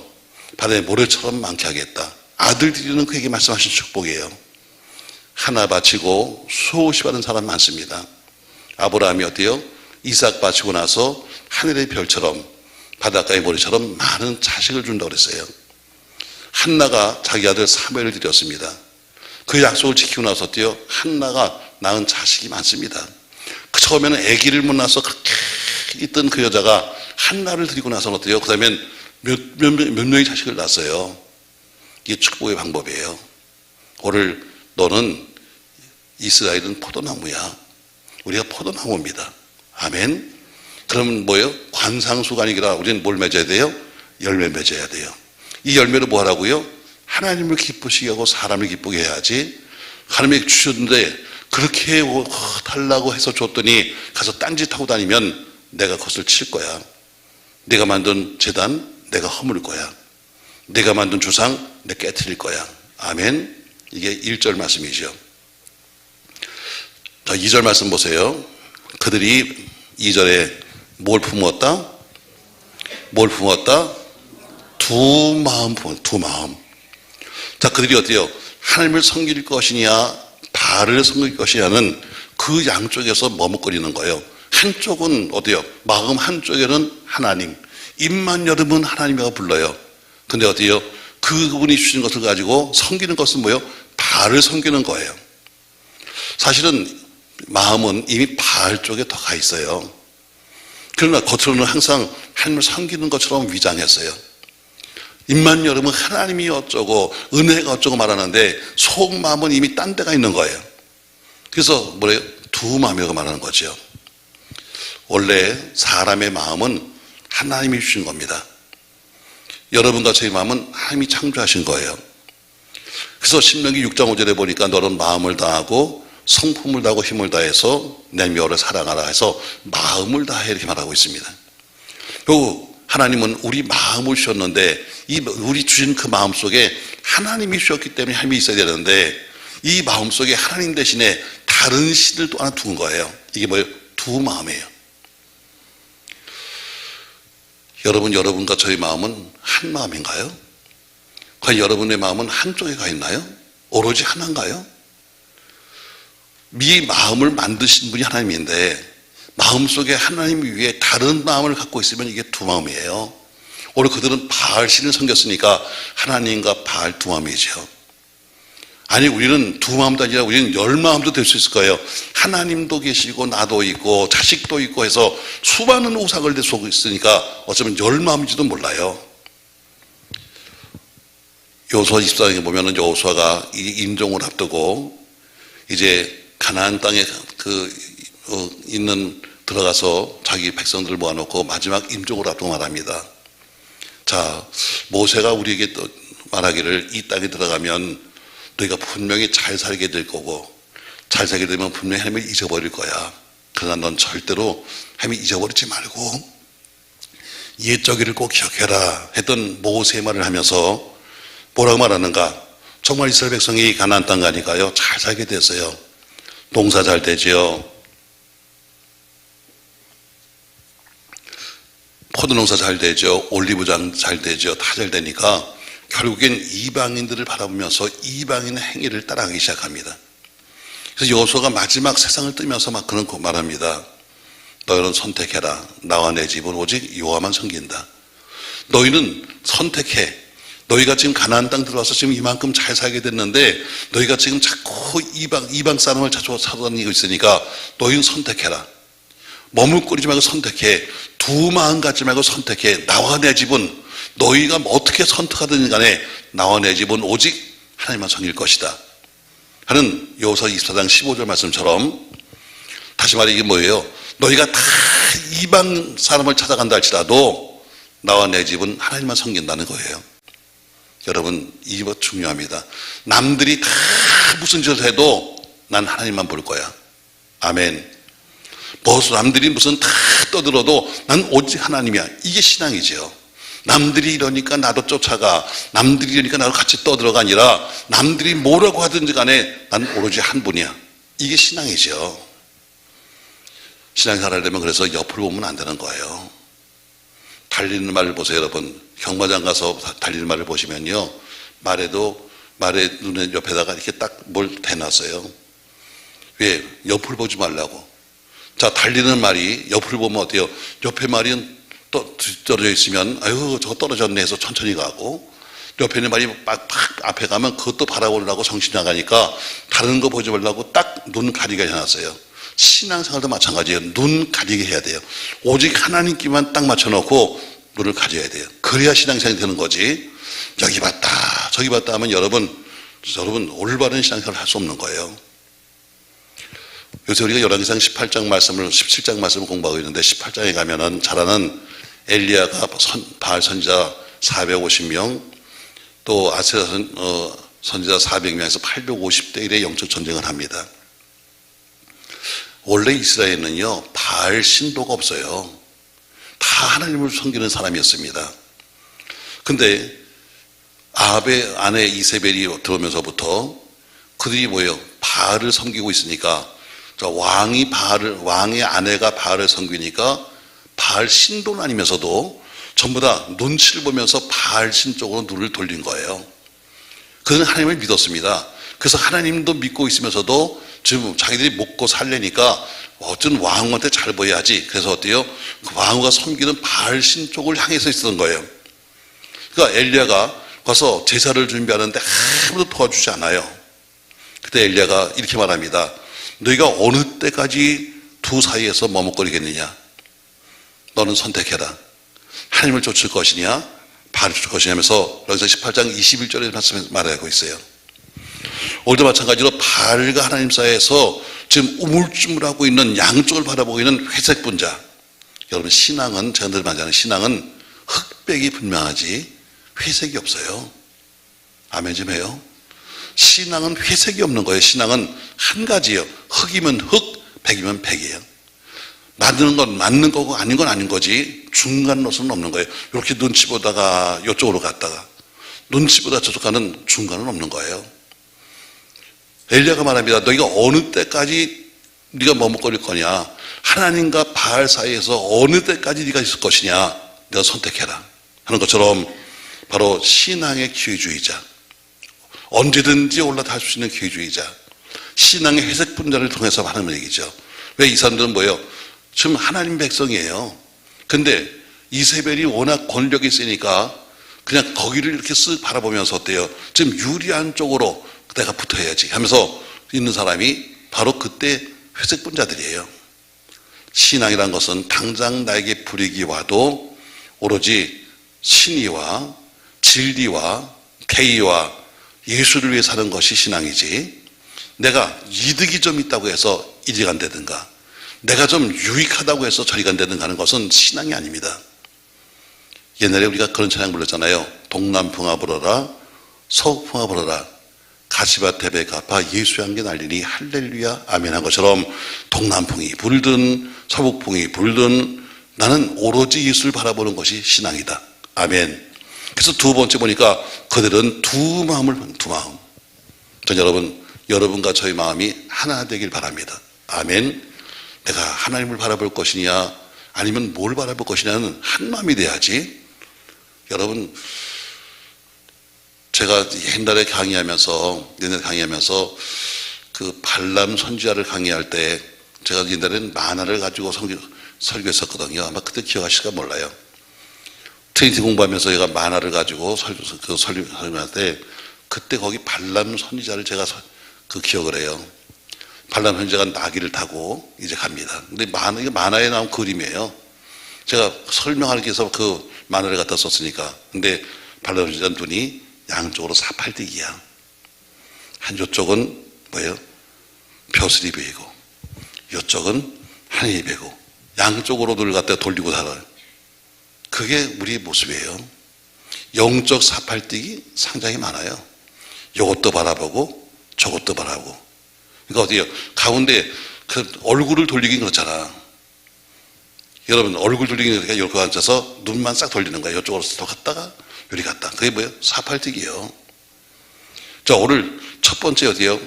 Speaker 1: 바다의 모래처럼 많게 하겠다. 아들 드리는 그에게 말씀하신 축복이에요. 하나 바치고 수없이 받은 사람 많습니다. 아브라함이 어때요? 이삭 바치고 나서 하늘의 별처럼 바닷가의 모래처럼 많은 자식을 준다고 그랬어요. 한나가 자기 아들 사무엘을 드렸습니다. 그 약속을 지키고 나서 어때요? 한나가 낳은 자식이 많습니다. 그 처음에는 아기를 못 낳아서 그렇게 있던 그 여자가 한나를 드리고 나서 어때요? 그 다음엔 몇 명의 자식을 낳았어요. 이게 축복의 방법이에요. 오늘 너는 이스라엘은 포도나무야. 우리가 포도나무입니다. 아멘. 그러면 뭐예요? 관상수가 아니라 우리는 뭘 맺어야 돼요? 열매 맺어야 돼요. 이 열매를 뭐 하라고요? 하나님을 기쁘시게 하고 사람을 기쁘게 해야지. 하나님이 주셨는데 그렇게 달라고 해서 줬더니 가서 딴짓하고 다니면 내가 그것을 칠 거야. 내가 만든 제단 내가 허물 거야. 내가 만든 주상 내가 깨트릴 거야. 아멘. 이게 1절 말씀이죠. 자, 2절 말씀 보세요. 그들이 2절에 뭘 품었다? 뭘 품었다? 두 마음 품었다. 두 마음. 자, 그들이 어때요? 하나님을 섬길 것이냐 바알을 섬길 것이냐는 그 양쪽에서 머뭇거리는 거예요. 한쪽은 어때요? 마음 한쪽에는 하나님, 입만 열으면 하나님이라고 불러요. 근데 어때요? 그분이 주신 것을 가지고 섬기는 것은 뭐예요? 바알을 섬기는 거예요. 사실은 마음은 이미 바알 쪽에 더 가 있어요. 그러나 겉으로는 항상 하나님을 섬기는 것처럼 위장했어요. 입만 열으면 하나님이 어쩌고 은혜가 어쩌고 말하는데 속마음은 이미 딴 데가 있는 거예요. 그래서 뭐래요? 두 마음이라고 말하는 거죠. 원래 사람의 마음은 하나님이 주신 겁니다. 여러분과 저의 마음은 하나님이 창조하신 거예요. 그래서 신명기 6장 5절에 보니까 너는 마음을 다하고 성품을 다하고 힘을 다해서 내 묘를 사랑하라 해서 마음을 다해 이렇게 말하고 있습니다. 그리고 하나님은 우리 마음을 주셨는데 우리 주신 그 마음 속에 하나님이 주셨기 때문에 하나님이 있어야 되는데 이 마음 속에 하나님 대신에 다른 신을 또 하나 둔 거예요. 이게 뭐예요? 두 마음이에요. 여러분과 저희 마음은 한 마음인가요? 과연 여러분의 마음은 한쪽에 가 있나요? 오로지 하나인가요? 이 마음을 만드신 분이 하나님인데 마음속에 하나님 위에 다른 마음을 갖고 있으면 이게 두 마음이에요. 오늘 그들은 바알 신을 섬겼으니까 하나님과 바알 두 마음이죠. 아니 우리는 두 마음도 아니라 우리는 열 마음도 될 수 있을 거예요. 하나님도 계시고 나도 있고 자식도 있고 해서 수많은 우상을 대속고 있으니까 어쩌면 열 마음인지도 몰라요. 여호수아 24장에 보면은 여호수아가 이 임종을 앞두고 이제 가나안 땅에 들어가서 자기 백성들을 모아놓고 마지막 임종을 앞두고 말합니다. 자, 모세가 우리에게 또 말하기를 이 땅에 들어가면 너희가 분명히 잘 살게 될 거고 잘 살게 되면 분명히 하나님을 잊어버릴 거야. 그러나 넌 절대로 하나님 잊어버리지 말고 옛적일을 꼭 기억해라 했던 모세의 말을 하면서 뭐라고 말하는가? 정말 이스라엘 백성이 가나안 땅 가니까요 잘 살게 됐어요. 농사 잘 되죠. 포도 농사 잘 되죠. 올리브장 잘 되죠. 다 잘 되니까 결국엔 이방인들을 바라보면서 이방인의 행위를 따라가기 시작합니다. 그래서 여호수아가 마지막 세상을 뜨면서 막 그런 거 말합니다. 너희는 선택해라. 나와 내 집은 오직 여호와만 섬긴다. 너희는 선택해. 너희가 지금 가나안 땅 들어와서 지금 이만큼 잘 살게 됐는데 너희가 지금 자꾸 이방 사람을 찾아다니고 있으니까 너희는 선택해라. 머물거리지 말고 선택해. 두 마음 갖지 말고 선택해. 나와 내 집은 너희가 어떻게 선택하든 간에 나와 내 집은 오직 하나님만 섬길 것이다 하는 여호수아 24장 15절 말씀처럼 다시 말해 이게 뭐예요? 너희가 다 이방 사람을 찾아간다 할지라도 나와 내 집은 하나님만 섬긴다는 거예요. 여러분 이거 중요합니다. 남들이 다 무슨 짓을 해도 난 하나님만 볼 거야. 아멘. 남들이 무슨 다 떠들어도 난 오직 하나님이야. 이게 신앙이죠. 남들이 이러니까 나도 쫓아가. 남들이 이러니까 나도 같이 떠들어가 아니라 남들이 뭐라고 하든지 간에 난 오로지 한 분이야. 이게 신앙이죠. 신앙생활 하려면 그래서 옆을 보면 안 되는 거예요. 달리는 말을 보세요, 여러분. 경마장 가서 달리는 말을 보시면요. 말의 눈에 옆에다가 이렇게 딱 뭘 대놨어요. 왜? 옆을 보지 말라고. 자, 달리는 말이 옆을 보면 어때요? 옆에 말이 또 떨어져 있으면 아유 저거 떨어졌네 해서 천천히 가고 옆에 있는 말이 막 앞에 가면 그것도 바라보려고 정신이 나가니까 다른 거 보지 말라고 딱 눈 가리게 해놨어요. 신앙생활도 마찬가지예요. 눈 가리게 해야 돼요. 오직 하나님께만 딱 맞춰놓고 눈을 가져야 돼요. 그래야 신앙생활이 되는 거지. 여기 봤다 저기 봤다 하면 여러분 올바른 신앙생활을 할 수 없는 거예요. 요새 우리가 열왕기상 17장 말씀을 공부하고 있는데 18장에 가면은 잘 아는 엘리야가 바알 선지자 450명 또 아세라 선지자 400명에서 850대 1의 영적 전쟁을 합니다. 원래 이스라엘은요 바알 신도가 없어요. 다 하나님을 섬기는 사람이었습니다. 근데 아합의 아내 이세벨이 들어오면서부터 그들이 뭐예요? 바알을 섬기고 있으니까 왕의 아내가 바알을 섬기니까 바알 신도는 아니면서도 전부 다 눈치를 보면서 바알 신 쪽으로 눈을 돌린 거예요. 그들은 하나님을 믿었습니다. 그래서 하나님도 믿고 있으면서도 지금 자기들이 먹고 살려니까 어쩐 왕후한테 잘 보여야지. 그래서 어때요? 그 왕후가 섬기는 바알 신 쪽을 향해서 있었던 거예요. 그러니까 엘리야가 가서 제사를 준비하는데 아무도 도와주지 않아요. 그때 엘리야가 이렇게 말합니다. 너희가 어느 때까지 두 사이에서 머뭇거리겠느냐? 너는 선택해라. 하나님을 쫓을 것이냐? 바알을 쫓을 것이냐 하면서 여기서 18장 21절에 말씀에 말하고 있어요. 오늘도 마찬가지로 바알과 하나님 사이에서 지금 우물쭈물하고 있는 양쪽을 바라보고 있는 회색 분자. 여러분 신앙은 제가 늘 말하는 신앙은 흑백이 분명하지 회색이 없어요. 아멘 좀 해요. 신앙은 회색이 없는 거예요. 신앙은 한 가지예요. 흑이면 흑, 백이면 백이에요. 맞는 건 맞는 거고 아닌 건 아닌 거지 중간 노선은 없는 거예요. 이렇게 눈치 보다가 이쪽으로 갔다가 눈치 보다 저쪽 가는 중간은 없는 거예요. 엘리야가 말합니다. 너희가 어느 때까지 네가 머뭇거릴 거냐? 하나님과 바알 사이에서 어느 때까지 네가 있을 것이냐? 네가 선택해라 하는 것처럼 바로 신앙의 기회주의자, 언제든지 올라탈 수 있는 기회주의자, 신앙의 회색 분자를 통해서 하는 얘기죠. 왜 이 사람들은 뭐예요? 지금 하나님 백성이에요. 근데 이세벨이 워낙 권력이 있으니까 그냥 거기를 이렇게 쓱 바라보면서 어때요? 지금 유리한 쪽으로 내가 붙어야지 하면서 있는 사람이 바로 그때 회색 분자들이에요. 신앙이란 것은 당장 나에게 불이익이 와도 오로지 신의와 진리와 계의와 예수를 위해 사는 것이 신앙이지, 내가 이득이 좀 있다고 해서 이리 간다든가 내가 좀 유익하다고 해서 저리 간다든가 하는 것은 신앙이 아닙니다. 옛날에 우리가 그런 찬양 불렀잖아요. 동남풍아 불어라 서북풍아 불어라 가시밭 대배 갚아 예수의 한게 날리니 할렐루야 아멘 한 것처럼 동남풍이 불든 서북풍이 불든 나는 오로지 예수를 바라보는 것이 신앙이다. 아멘. 그래서 두 번째 보니까 그들은 두 마음. 전 여러분과 저희 마음이 하나 되길 바랍니다. 아멘. 내가 하나님을 바라볼 것이냐 아니면 뭘 바라볼 것이냐는 한 마음이 돼야지. 여러분, 제가 옛날에 강의하면서 그 발람 선지자를 강의할 때 제가 옛날에는 만화를 가지고 설교했었거든요. 아마 그때 기억하실까 몰라요. 트리니티 공부하면서 제가 만화를 가지고 설교할 때 그때 거기 발람 선지자를 제가 그 기억을 해요. 발람 선지자가 나귀를 타고 이제 갑니다. 근데 만화에 나온 그림이에요. 제가 설명하기 위해서 그 만화를 갖다 썼으니까. 근데 발람 선지자 눈이 양쪽으로 사팔대기야. 한쪽은 뭐예요? 벼슬이 보이고 이쪽은 하늘이 보이고 양쪽으로 눈을 갖다 돌리고 살아요. 그게 우리의 모습이에요. 영적 사팔대기 상당히 많아요. 이것도 바라보고 저것도 바라보고. 그러니까 어디요? 가운데 그 얼굴을 돌리긴 그렇잖아. 여러분 얼굴 돌리긴 그러니까 이렇게 앉아서 눈만 싹 돌리는 거야. 이쪽으로 또 갔다가 요리 갔다. 그게 뭐예요? 사팔대기예요. 자, 오늘 첫 번째 어디요?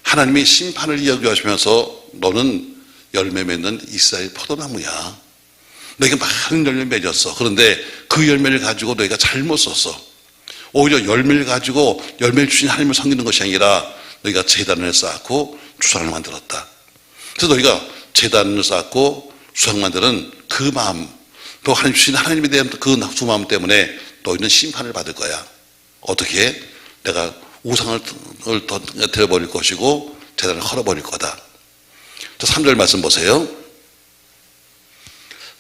Speaker 1: 하나님이 심판을 이야기하시면서 너는 열매 맺는 이스라엘 포도나무야. 너희가 많은 열매를 맺었어. 그런데 그 열매를 가지고 너희가 잘못 썼어. 오히려 열매를 가지고 열매를 주신 하나님을 섬기는 것이 아니라 너희가 제단을 쌓고 주상을 만들었다. 그래서 너희가 제단을 쌓고 주상 만드는 그 마음, 또 하나님 주신 하나님에 대한 그 두 마음 때문에 너희는 심판을 받을 거야. 어떻게? 내가 우상을 들어버릴 것이고 제단을 헐어버릴 거다. 자, 3절 말씀 보세요.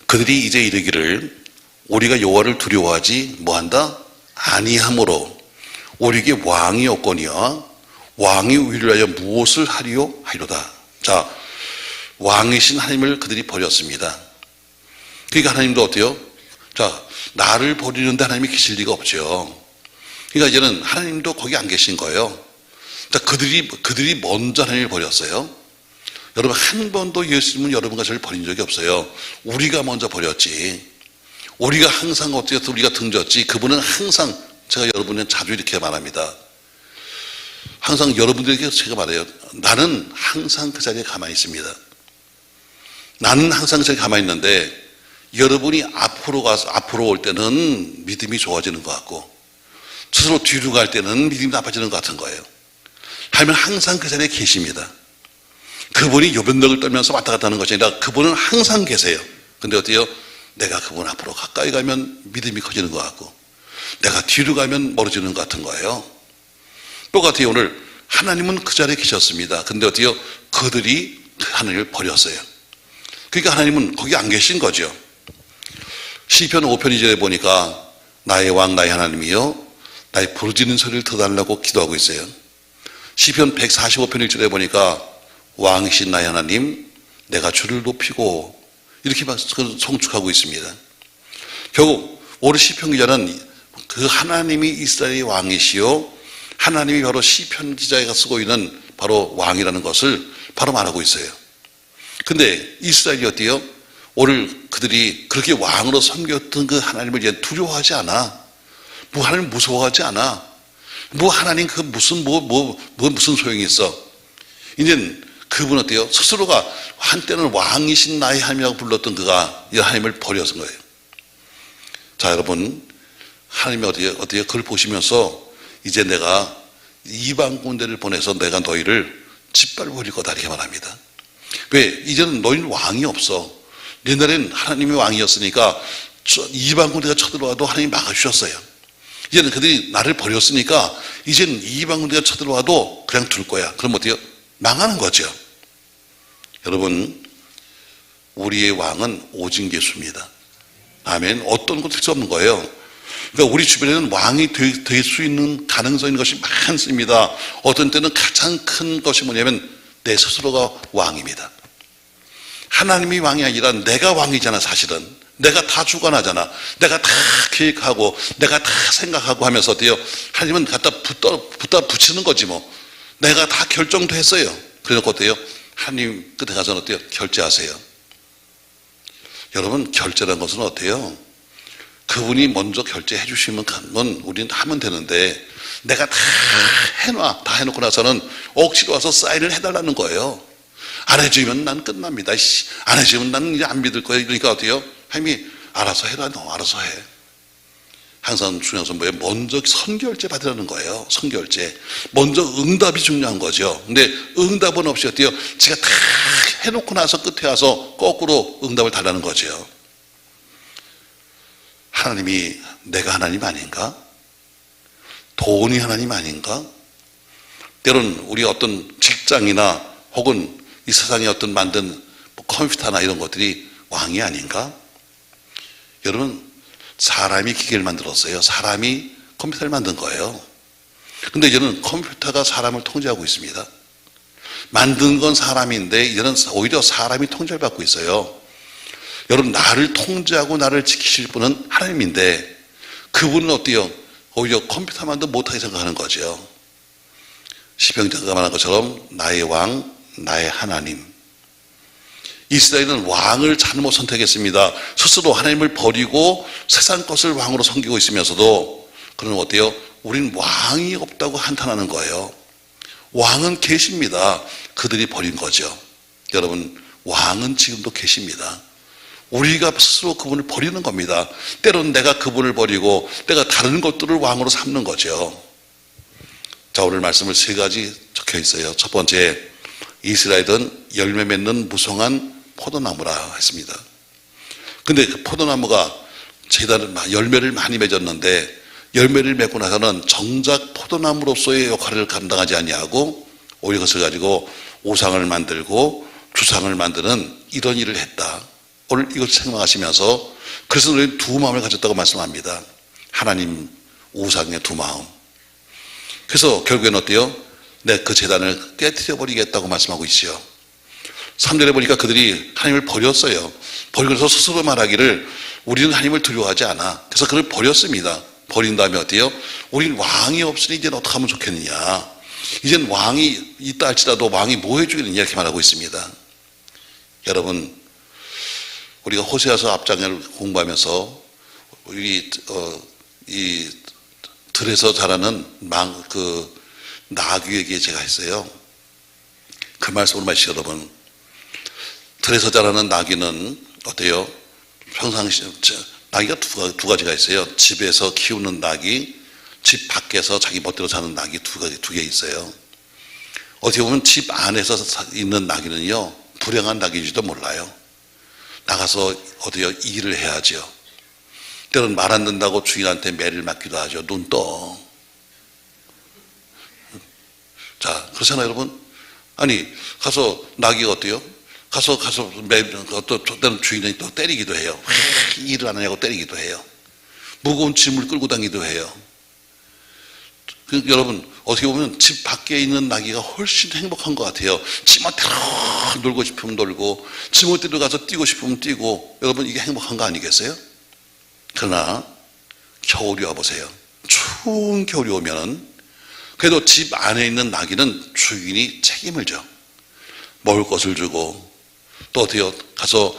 Speaker 1: 그들이 이제 이르기를 우리가 여호와를 두려워하지 뭐한다? 아니함으로 우리에게 왕이 없거니와 왕이 우리를 위하여 무엇을 하리요? 하리로다. 자, 왕이신 하나님을 그들이 버렸습니다. 그러니까 하나님도 어때요? 자, 나를 버리는데 하나님이 계실 리가 없죠. 그러니까 이제는 하나님도 거기 안 계신 거예요. 자, 그들이 먼저 하나님을 버렸어요. 여러분, 한 번도 예수님은 여러분과 저를 버린 적이 없어요. 우리가 먼저 버렸지. 우리가 항상 어떻게 우리가 등졌지. 그분은 항상, 제가 여러분은 자주 이렇게 말합니다. 항상 여러분들에게 제가 말해요. 나는 항상 그 자리에 가만히 있습니다. 나는 항상 그 자리에 가만히 있는데 여러분이 앞으로 올 때는 믿음이 좋아지는 것 같고 스스로 뒤로 갈 때는 믿음이 나빠지는 것 같은 거예요. 하나님은 항상 그 자리에 계십니다. 그분이 요변덕을 떨면서 왔다 갔다 하는 것이 아니라 그분은 항상 계세요. 근데 어때요? 내가 그분 앞으로 가까이 가면 믿음이 커지는 것 같고 내가 뒤로 가면 멀어지는 것 같은 거예요. 똑같아요. 오늘 하나님은 그 자리에 계셨습니다. 근데 어때요? 그들이 하나님을 버렸어요. 그러니까 하나님은 거기 안 계신 거죠. 시편 5편 2절에 보니까 나의 왕 나의 하나님이여 나의 부르짖는 소리를 들어달라고 기도하고 있어요. 시편 145편 1절에 보니까 왕이신 나의 하나님 내가 주를 높이고 이렇게 송축하고 있습니다. 결국 오늘 시편 기자는 그 하나님이 이스라엘의 왕이시요 하나님이 바로 시편 기자가 쓰고 있는 바로 왕이라는 것을 바로 말하고 있어요. 근데 이스라엘이 어때요? 오늘 그들이 그렇게 왕으로 섬겼던 그 하나님을 이제 두려워하지 않아. 뭐 하나님 무서워하지 않아. 뭐 하나님 그 무슨 소용이 있어. 이제는 그분 어때요? 스스로가 한때는 왕이신 나의 하나님이라고 불렀던 그가 이 하나님을 버려서 거예요. 자, 여러분, 하나님이 어때요? 그걸 보시면서 이제 내가 이방 군대를 보내서 내가 너희를 짓밟아 버릴 거다 이렇게 말합니다. 왜? 이제는 너희는 왕이 없어. 옛날에는 하나님이 왕이었으니까 이방 군대가 쳐들어와도 하나님이 막아주셨어요. 이제는 그들이 나를 버렸으니까 이제는 이방 군대가 쳐들어와도 그냥 둘 거야. 그럼 어때요? 망하는 거죠. 여러분, 우리의 왕은 오직 예수입니다. 아멘. 어떤 것도 필요 없는 거예요. 그러니까 우리 주변에는 왕이 될 수 있는 가능성 있는 것이 많습니다. 어떤 때는 가장 큰 것이 뭐냐면 내 스스로가 왕입니다. 하나님이 왕이 아니라 내가 왕이잖아. 사실은 내가 다 주관하잖아. 내가 다 계획하고 내가 다 생각하고 하면서 어때요? 하나님은 갖다 붙이는 거지 뭐. 내가 다 결정도 했어요. 그래놓고 어때요? 하나님 끝에 가서는 어때요? 결제하세요. 여러분, 결제라는 것은 어때요? 그분이 먼저 결제해 주시면 우리는 하면 되는데, 내가 다 다 해놓고 나서는 억지로 와서 사인을 해달라는 거예요. 안 해주면 난 끝납니다. 안 해주면 나는 이제 안 믿을 거예요. 그러니까 어때요? 하나님이 알아서 해라. 너 알아서 해. 항상 중요한 것은 뭐예요? 먼저 선결제 받으라는 거예요. 선결제. 먼저 응답이 중요한 거죠. 근데 응답은 없이 어때요? 제가 다 해놓고 나서 끝에 와서 거꾸로 응답을 달라는 거죠. 하나님이 내가 하나님 아닌가? 돈이 하나님 아닌가? 때로는 우리 어떤 직장이나 혹은 이 세상에 어떤 만든 컴퓨터나 이런 것들이 왕이 아닌가? 여러분, 사람이 기계를 만들었어요. 사람이 컴퓨터를 만든 거예요. 근데 이제는 컴퓨터가 사람을 통제하고 있습니다. 만든 건 사람인데 이제는 오히려 사람이 통제를 받고 있어요. 여러분, 나를 통제하고 나를 지키실 분은 하나님인데 그분은 어때요? 오히려 컴퓨터만도 못하게 생각하는 거죠. 시편기자가 말한 것처럼 나의 왕, 나의 하나님. 이스라엘은 왕을 잘못 선택했습니다. 스스로 하나님을 버리고 세상 것을 왕으로 섬기고 있으면서도 그는 어때요? 우린 왕이 없다고 한탄하는 거예요. 왕은 계십니다. 그들이 버린 거죠. 여러분, 왕은 지금도 계십니다. 우리가 스스로 그분을 버리는 겁니다. 때로는 내가 그분을 버리고 내가 다른 것들을 왕으로 삼는 거죠. 자, 오늘 말씀을 세 가지 적혀 있어요. 첫 번째, 이스라엘은 열매 맺는 무성한 포도나무라 했습니다. 근데 그 포도나무가 열매를 많이 맺었는데 열매를 맺고 나서는 정작 포도나무로서의 역할을 감당하지 아니하고 오히려 그것을 가지고 우상을 만들고 주상을 만드는 이런 일을 했다. 오늘 이걸 생각하시면서 그래서 우리는 두 마음을 가졌다고 말씀합니다. 하나님, 우상의 두 마음. 그래서 결국에는 어때요? 내 그 제단을 깨트려 버리겠다고 말씀하고 있죠. 3절에 보니까 그들이 하나님을 버렸어요. 버리고서 스스로 말하기를 우리는 하나님을 두려워하지 않아. 그래서 그를 버렸습니다. 버린 다음에 어때요? 우리는 왕이 없으니 이제는 어떻게 하면 좋겠느냐. 이제는 왕이 있다 할지라도 왕이 뭐 해주겠느냐 이렇게 말하고 있습니다. 여러분, 우리가 호세아서 앞장을 공부하면서 이 들에서 자라는 나귀에게 제가 했어요. 그 말씀을 마시죠, 여러분. 들에서 자라는 나귀는 어때요? 평상시 나귀가 두 가지가 있어요. 집에서 키우는 나귀, 집 밖에서 자기 멋대로 사는 나귀 두 개 있어요. 어떻게 보면 집 안에서 있는 나귀는요, 불행한 나귀인지도 몰라요. 나가서 어디요? 일을 해야죠. 때로는 말 안 듣는다고 주인한테 매를 맞기도 하죠. 눈 떠. 자, 그렇잖아요, 여러분. 아니, 가서 나귀가 어때요? 가서 어떤 때는 주인이 또 때리기도 해요. 왜 일을 안 하냐고 때리기도 해요. 무거운 짐을 끌고 다니기도 해요. 여러분, 어떻게 보면 집 밖에 있는 나귀가 훨씬 행복한 것 같아요. 지멋대로 놀고 싶으면 놀고, 지멋대로 가서 뛰고 싶으면 뛰고, 여러분, 이게 행복한 거 아니겠어요? 그러나 겨울이 와보세요. 추운 겨울이 오면 그래도 집 안에 있는 나귀는 주인이 책임을 져. 먹을 것을 주고, 또 어때요? 가서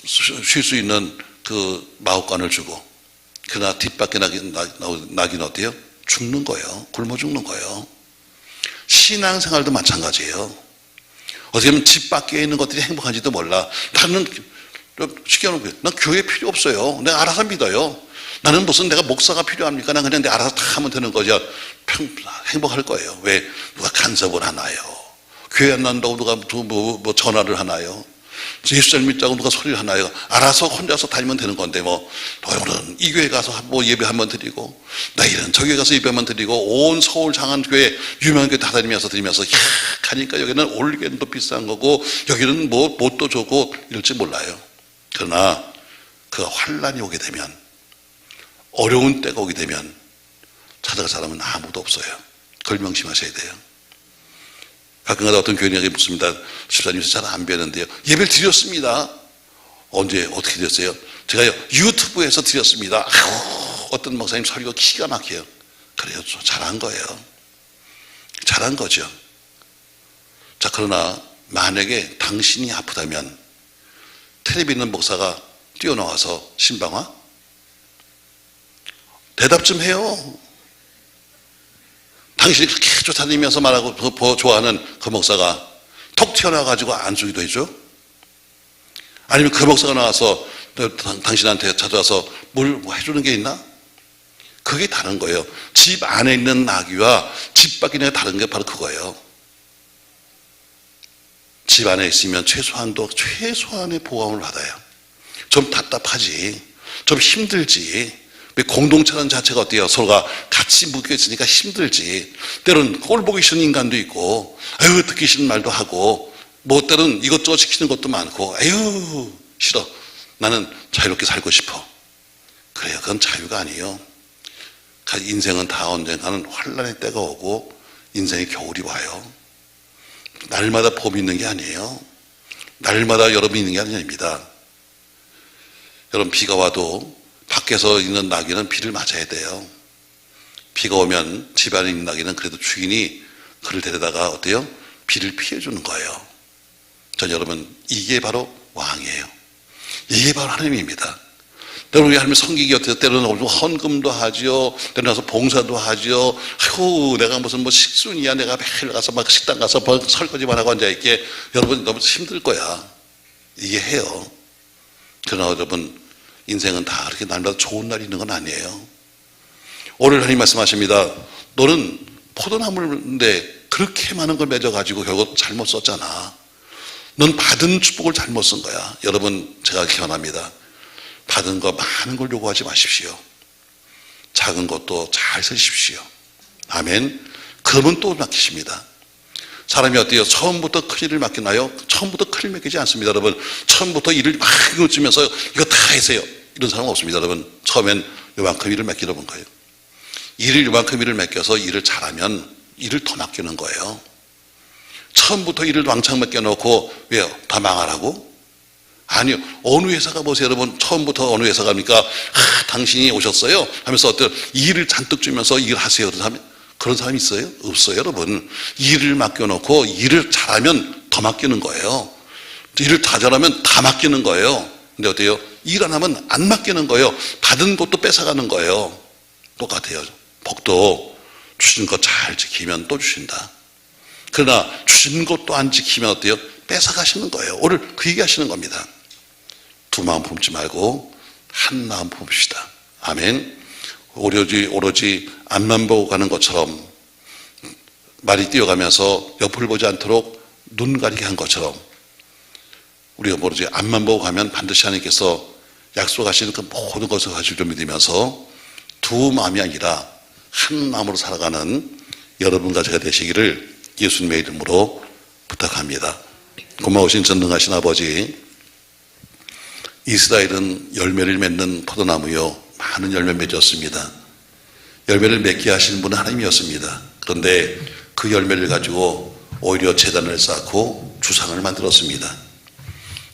Speaker 1: 쉴 수 있는 그 마구간을 주고. 그러나 뒷밖에 나귀는 어때요? 죽는 거예요. 굶어 죽는 거예요. 신앙생활도 마찬가지예요. 어떻게 보면 집 밖에 있는 것들이 행복한지도 몰라. 나는 쉽게 말하면 난 교회 필요 없어요. 내가 알아서 믿어요. 나는 무슨 내가 목사가 필요합니까? 난 그냥 내가 알아서 다 하면 되는 거죠. 행복할 거예요. 왜? 누가 간섭을 하나요? 교회 안 난다고 누가 뭐 전화를 하나요? 예수 잘 믿자고 누가 소리를 하나요? 알아서 혼자서 다니면 되는 건데 너희는 이 교회 가서 뭐 예배 한번 드리고 너희는 저 교회 가서 예배 한번 드리고 온 서울 장안교회 유명한 교회 다 다니면서 가니까 여기는 올겐도 비싼 거고 여기는 뭐 못도 좋고 이럴지 몰라요. 그러나 그 환란이 오게 되면 어려운 때가 오게 되면 찾아갈 사람은 아무도 없어요. 그걸 명심하셔야 돼요. 가끔가다 어떤 교인에게 묻습니다. 집사님이 잘 안 뵈는데요. 예배를 드렸습니다. 언제 어떻게 드렸어요? 제가요 유튜브에서 드렸습니다. 아유, 어떤 목사님 설교가 기가 막혀요. 그래요, 잘한 거예요. 잘한 거죠. 자, 그러나 만약에 당신이 아프다면 텔레비 있는 목사가 뛰어나와서 신방화? 대답 좀 해요. 당신이 그렇게 쫓아다니면서 말하고 좋아하는 그 목사가 톡 튀어나와가지고 안수기도 해줘? 아니면 그 목사가 나와서 당신한테 찾아와서 뭘 해주는 게 있나? 그게 다른 거예요. 집 안에 있는 나귀와 집 밖에 있는 다른 게 바로 그거예요. 집 안에 있으면 최소한의 보호함을 받아요. 좀 답답하지, 좀 힘들지. 공동체라는 자체가 어때요? 서로가 같이 묶여 있으니까 힘들지. 때로는 꼴 보기 싫은 인간도 있고, 아유 듣기 싫은 말도 하고, 뭐 때로는 이것저것 시키는 것도 많고, 아유 싫어. 나는 자유롭게 살고 싶어. 그래요. 그건 자유가 아니에요. 인생은 다 언젠가는 환란의 때가 오고 인생의 겨울이 와요. 날마다 봄이 있는 게 아니에요. 날마다 여름이 있는 게 아닙니다. 여러분, 비가 와도 밖에서 있는 나귀는 비를 맞아야 돼요. 비가 오면 집 안에 있는 나귀는 그래도 주인이 그를 데려다가 어때요? 비를 피해주는 거예요. 전 여러분, 이게 바로 왕이에요. 이게 바로 하나님입니다. 때로는 우리 하나님 섬기기 어때요? 때로는 헌금도 하지요. 때로는 가서 봉사도 하지요. 아이고, 내가 무슨 식순이야. 내가 매일 가서 막 식당 가서 설거지만 하고 앉아있게. 여러분, 너무 힘들 거야. 이게 해요. 그러나 여러분, 인생은 다 그렇게 날마다 좋은 날이 있는 건 아니에요. 오늘 하나님 말씀하십니다. 너는 포도나무인데 그렇게 많은 걸 맺어가지고 결국 잘못 썼잖아. 넌 받은 축복을 잘못 쓴 거야. 여러분, 제가 기원합니다. 받은 거 많은 걸 요구하지 마십시오. 작은 것도 잘 쓰십시오. 아멘. 그러면 또 맡기십니다. 사람이 어때요? 처음부터 큰 일을 맡기나요? 처음부터 큰 일 맡기지 않습니다. 여러분, 처음부터 일을 막 주면서 이거 다 하세요. 이런 사람은 없습니다. 여러분, 처음엔 요만큼 일을 맡기러 본 거예요. 요만큼 일을 맡겨서 일을 잘하면 일을 더 맡기는 거예요. 처음부터 일을 왕창 맡겨놓고 왜요? 다 망하라고? 아니요. 어느 회사가 보세요. 여러분, 처음부터 어느 회사 갑니까? 당신이 오셨어요 하면서 어떤 일을 잔뜩 주면서 일하세요. 그런 사람이 있어요? 없어요. 여러분, 일을 맡겨놓고 일을 잘하면 더 맡기는 거예요. 일을 다 잘하면 다 맡기는 거예요. 근데 어때요? 일 안 하면 안 맡기는 거예요. 받은 것도 뺏어가는 거예요. 똑같아요. 복도 주신 거 잘 지키면 또 주신다. 그러나 주신 것도 안 지키면 어때요? 뺏어가시는 거예요. 오늘 그 얘기 하시는 겁니다. 두 마음 품지 말고 한 마음 품읍시다. 아멘. 오로지 앞만 보고 가는 것처럼, 말이 뛰어가면서 옆을 보지 않도록 눈 가리게 한 것처럼, 우리가 오로지 앞만 보고 가면 반드시 하나님께서 약속하시는 그 모든 것을 가지고 좀 믿으면서 두 마음이 아니라 한 마음으로 살아가는 여러분과 제가 되시기를 예수님의 이름으로 부탁합니다. 고마우신 전능하신 아버지, 이스라엘은 열매를 맺는 포도나무요, 많은 열매를 맺었습니다. 열매를 맺게 하신 분은 하나님이었습니다. 그런데 그 열매를 가지고 오히려 제단을 쌓고 주상을 만들었습니다.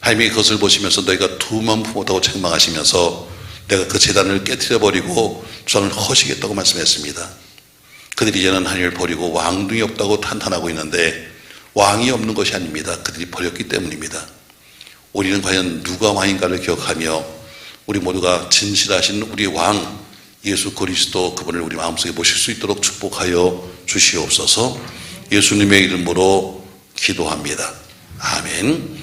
Speaker 1: 하나님이 그것을 보시면서 너희가 두 마음 품었다고 책망하시면서 내가 그 제단을 깨트려버리고 주상을 허시겠다고 말씀했습니다. 그들이 이제는 하나님을 버리고 왕등이 없다고 탄탄하고 있는데 왕이 없는 것이 아닙니다. 그들이 버렸기 때문입니다. 우리는 과연 누가 왕인가를 기억하며 우리 모두가 진실하신 우리 왕 예수 그리스도, 그분을 우리 마음속에 모실 수 있도록 축복하여 주시옵소서. 예수님의 이름으로 기도합니다. 아멘.